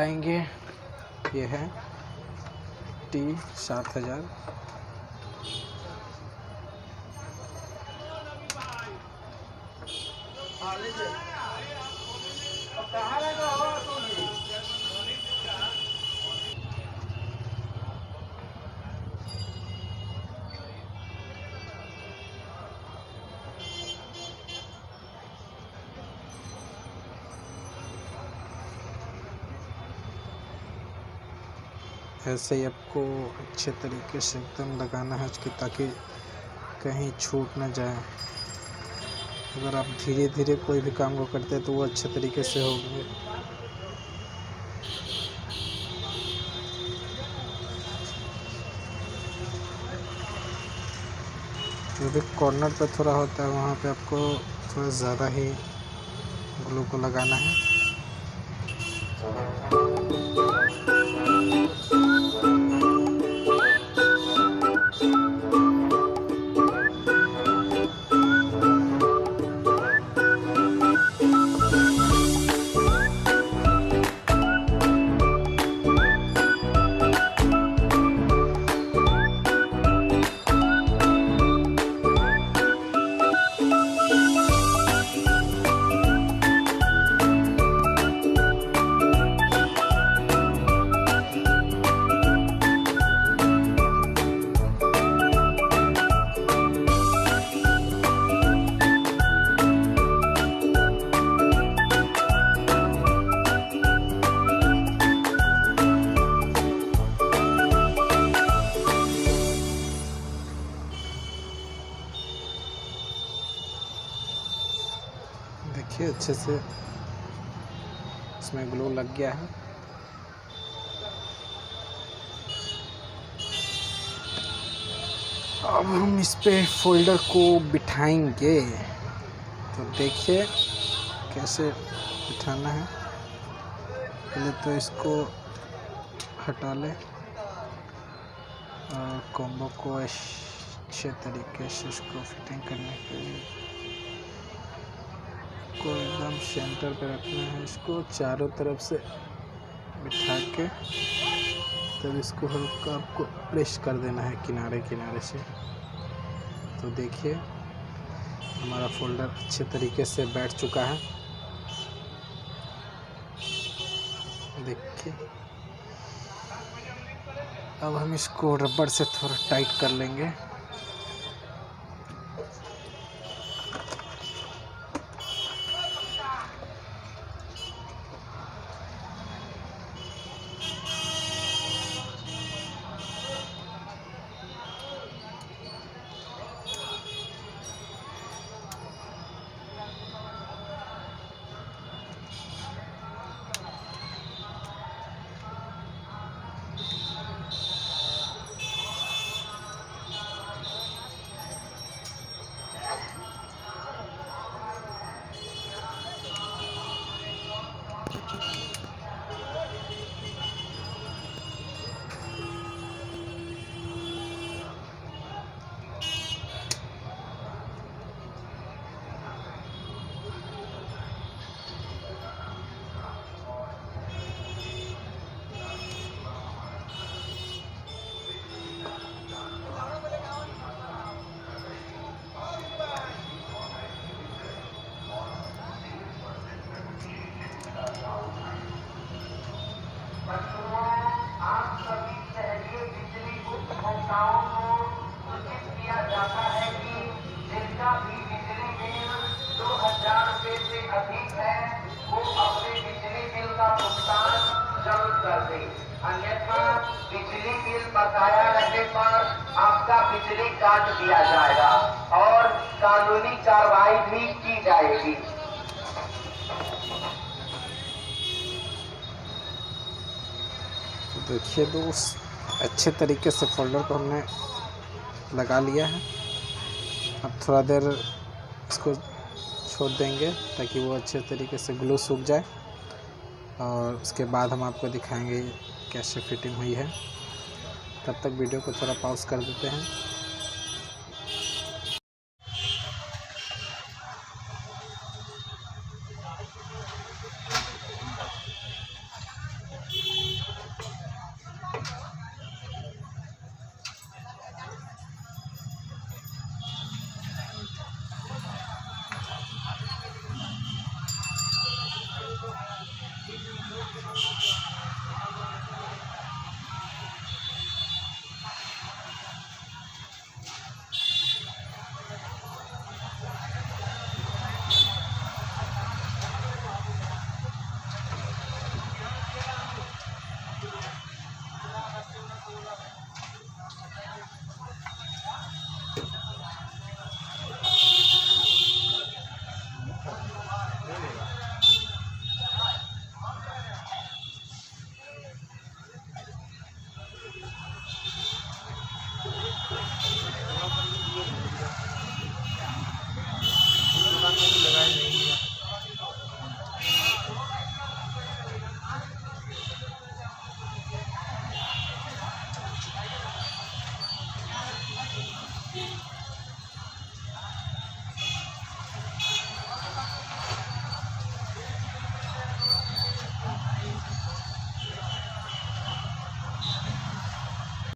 लगाएंगे। ये है T7000। ऐसे ही आपको अच्छे तरीके से एकदम लगाना है इसकी, ताकि कहीं छूट ना जाए। अगर आप धीरे धीरे कोई भी काम को करते हैं तो वो अच्छे तरीके से होंगे। जो भी कॉर्नर पे थोड़ा होता है वहाँ पे आपको थोड़ा ज़्यादा ही ग्लू को लगाना है। देखिए अच्छे से इसमें ग्लू लग गया है। अब हम इस पे फोल्डर को बिठाएंगे, तो देखिए कैसे बिठाना है। पहले तो इसको हटा ले और कॉम्बो को अच्छे तरीके से इसको फिटिंग करने के लिए को एकदम सेंटर पे रखना है। इसको चारों तरफ से बिठा के तब इसको हल्का आपको प्रेस कर देना है किनारे किनारे से। तो देखिए हमारा फोल्डर अच्छे तरीके से बैठ चुका है। देखिए अब हम इसको रबर से थोड़ा टाइट कर लेंगे। अन्यथा बिजली बिल बकाया रहने पर आपका बिजली काट दिया जाएगा और कानूनी कार्रवाई भी की जाएगी। तो देखिए दोस्त, अच्छे तरीके से फोल्डर को हमने लगा लिया है। अब थोड़ा देर इसको छोड़ देंगे ताकि वो अच्छे तरीके से ग्लू सूख जाए, और उसके बाद हम आपको दिखाएंगे कैसे फिटिंग हुई है। तब तक वीडियो को थोड़ा पॉज कर देते हैं।